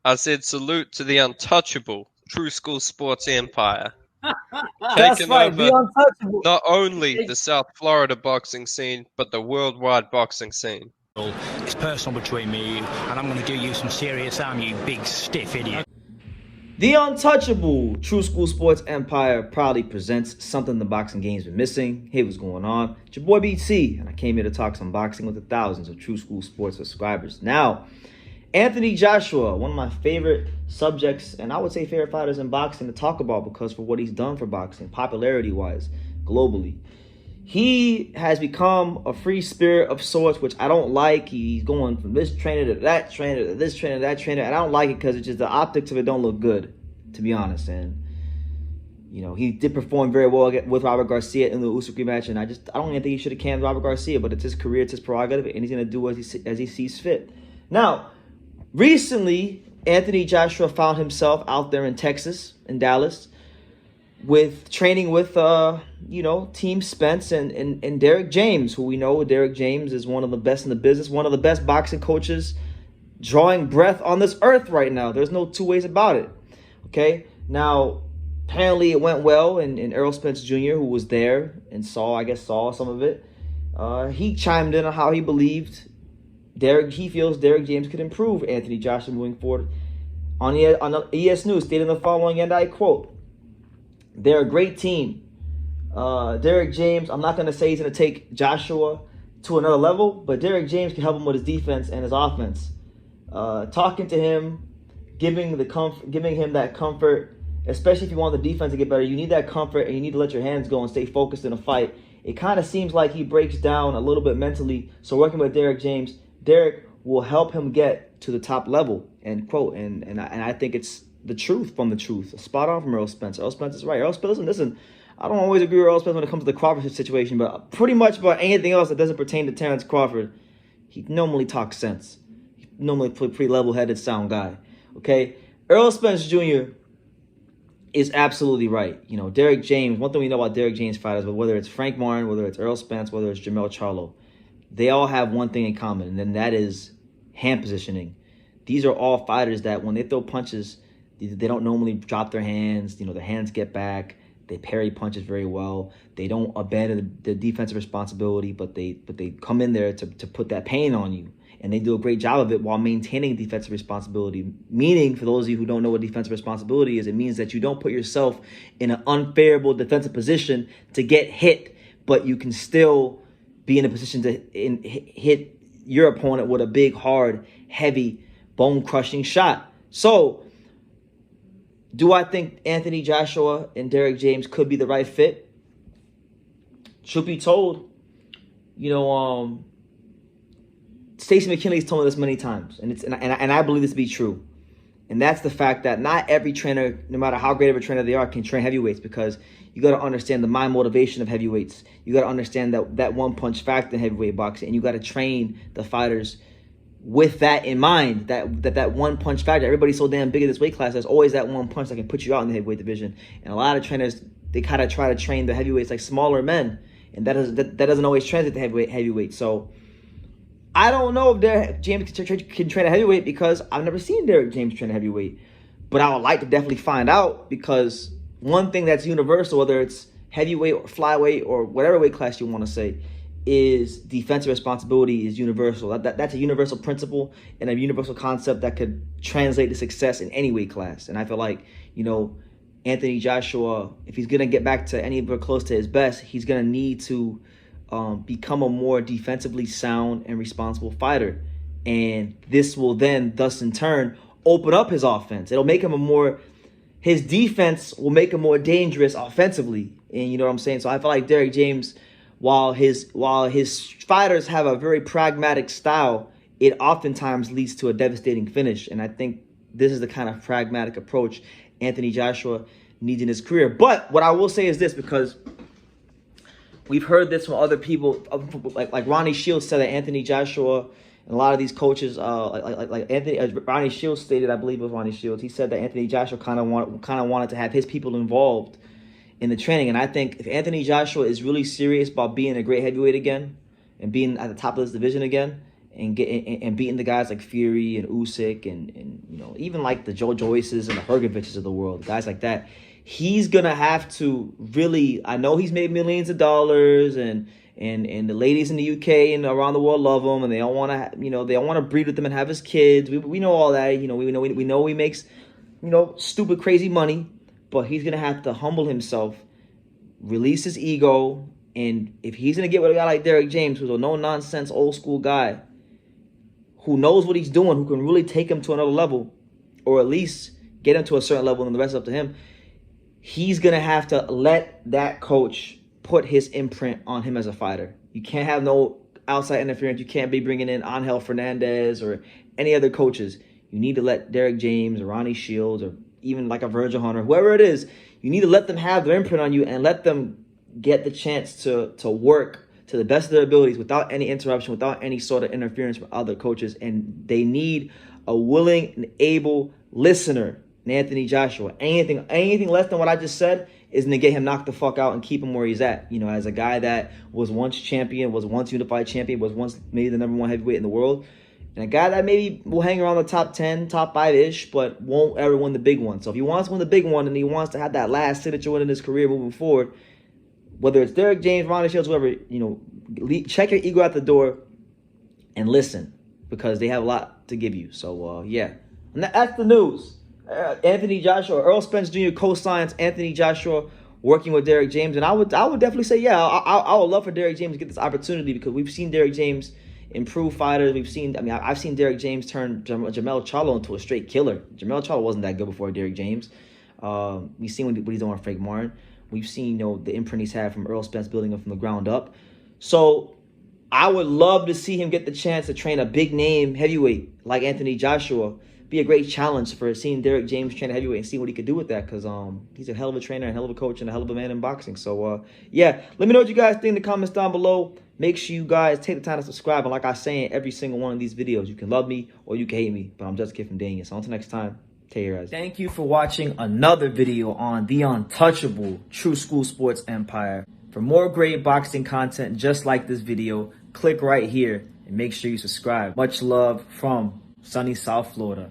I said salute to the untouchable True School Sports Empire, That's taking right, the over untouchable. not only the South Florida boxing scene, but the worldwide boxing scene. It's personal between me and you, and I'm going to do you some serious harm, you big stiff idiot. The untouchable True School Sports Empire proudly presents something the boxing game's been missing. Hey, what's going on? It's your boy BT, and I came here to talk some boxing with the thousands of True School Sports subscribers. Now, Anthony Joshua, one of my favorite subjects, and I would say favorite fighters in boxing to talk about because for what he's done for boxing, popularity-wise, globally. He has become a free spirit of sorts, which I don't like. He's going from this trainer to that trainer to this trainer to that trainer, and I don't like it because it's just the optics of it don't look good, to be honest. And he did perform very well with Robert Garcia in the Usyk rematch, and I don't even think he should have canned Robert Garcia, but it's his career, it's his prerogative, and he's gonna do as he sees fit. Now, recently, Anthony Joshua found himself out there in Texas, in Dallas, with training with Team Spence and Derrick James, who we know Derrick James is one of the best in the business, one of the best boxing coaches drawing breath on this earth right now. There's no two ways about it. Okay? Now, apparently it went well, and Errol Spence Jr., who was there and saw some of it, he chimed in on how he believed he feels Derrick James could improve Anthony Joshua moving forward. On ES News, stating the following, and I quote, "They're a great team. Derrick James, I'm not going to say he's going to take Joshua to another level, but Derrick James can help him with his defense and his offense. Talking to him, giving him that comfort, especially if you want the defense to get better, you need that comfort and you need to let your hands go and stay focused in a fight. It kind of seems like he breaks down a little bit mentally, so working with Derrick James, Derrick will help him get to the top level," end quote. And I think it's the truth from the truth. Spot on from Errol Spence. Errol Spence is right. Errol Spence, listen, I don't always agree with Errol Spence when it comes to the Crawford situation, but pretty much about anything else that doesn't pertain to Terrence Crawford, he normally talks sense. He's normally a pretty level-headed, sound guy. Okay? Errol Spence Jr. is absolutely right. Derrick James, one thing we know about Derrick James fighters, but whether it's Frank Martin, whether it's Errol Spence, whether it's Jermell Charlo, they all have one thing in common, and then that is hand positioning. These are all fighters that when they throw punches, they don't normally drop their hands. Their hands get back. They parry punches very well. They don't abandon the defensive responsibility, but they come in there to put that pain on you. And they do a great job of it while maintaining defensive responsibility. Meaning, for those of you who don't know what defensive responsibility is, it means that you don't put yourself in an unfavorable defensive position to get hit, but you can still be in a position to hit your opponent with a big, hard, heavy, bone-crushing shot. So, do I think Anthony Joshua and Derrick James could be the right fit? Truth be told, Stacey McKinley's told me this many times, and I believe this to be true. And that's the fact that not every trainer, no matter how great of a trainer they are, can train heavyweights, because you got to understand the mind motivation of heavyweights. You got to understand that one punch factor in heavyweight boxing, and you got to train the fighters with that in mind, that one punch factor. Everybody's so damn big in this weight class. There's always that one punch that can put you out in the heavyweight division. And a lot of trainers, they kind of try to train the heavyweights like smaller men, and that doesn't always translate to heavyweight. So I don't know if Derrick James can train a heavyweight, because I've never seen Derrick James train a heavyweight. But I would like to definitely find out, because one thing that's universal, whether it's heavyweight or flyweight or whatever weight class you want to say, is defensive responsibility is universal. That's a universal principle and a universal concept that could translate to success in any weight class. And I feel like, Anthony Joshua, if he's going to get back to anywhere close to his best, he's going to need to become a more defensively sound and responsible fighter. And this will then, thus in turn, open up his offense. It'll make him his defense will make him more dangerous offensively. And you know what I'm saying? So I feel like Derrick James, while his fighters have a very pragmatic style, it oftentimes leads to a devastating finish. And I think this is the kind of pragmatic approach Anthony Joshua needs in his career. But what I will say is this, because we've heard this from other people, like Ronnie Shields said that Anthony Joshua and a lot of these coaches, Ronnie Shields stated, I believe it was Ronnie Shields, he said that Anthony Joshua kind of wanted to have his people involved in the training. And I think if Anthony Joshua is really serious about being a great heavyweight again and being at the top of this division again, and beating the guys like Fury and Usyk and even like the Joe Joyces and the Hergoviches of the world, guys like that. He's gonna have to really. I know he's made millions of dollars, and the ladies in the UK and around the world love him, and they all want to they all want to breed with him and have his kids. We know all that. We know he makes stupid crazy money, but he's gonna have to humble himself, release his ego, and if he's gonna get with a guy like Derrick James, who's a no nonsense old school guy, who knows what he's doing, who can really take him to another level, or at least get him to a certain level, and the rest is up to him. He's going to have to let that coach put his imprint on him as a fighter. You can't have no outside interference. You can't be bringing in Angel Fernandez or any other coaches. You need to let Derrick James or Ronnie Shields or even like a Virgil Hunter, whoever it is, you need to let them have their imprint on you and let them get the chance to work to the best of their abilities without any interruption, without any sort of interference with other coaches. And they need a willing and able listener, Anthony Joshua. Anything less than what I just said is going to get him knocked the fuck out and keep him where he's at. As a guy that was once champion, was once unified champion, was once maybe the #1 heavyweight in the world, and a guy that maybe will hang around the top 10, top 5-ish, but won't ever win the big one. So if he wants to win the big one and he wants to have that last signature win in his career moving forward, whether it's Derrick James, Ronnie Shields, whoever, check your ego at the door and listen, because they have a lot to give you. So, yeah. And that's the news. Anthony Joshua, Errol Spence Jr. co-signs Anthony Joshua working with Derrick James. And I would definitely say, yeah, I would love for Derrick James to get this opportunity, because we've seen Derrick James improve fighters. I've seen Derrick James turn Jamel Charlo into a straight killer. Jamel Charlo wasn't that good before Derrick James. We've seen what he's doing with Frank Martin. We've seen the imprint he's had from Errol Spence, building him from the ground up. So I would love to see him get the chance to train a big name heavyweight like Anthony Joshua. Be a great challenge for seeing Derrick James train a heavyweight and see what he could do with that, because he's a hell of a trainer, a hell of a coach, and a hell of a man in boxing. So yeah, let me know what you guys think in the comments down below. Make sure you guys take the time to subscribe, and like I say in every single one of these videos, you can love me or you can hate me, but I'm just a kid from Daniel. So until next time, take care, guys. Thank you for watching another video on the untouchable True School Sports Empire. For more great boxing content just like this video, click right here and make sure you subscribe. Much love from sunny South Florida.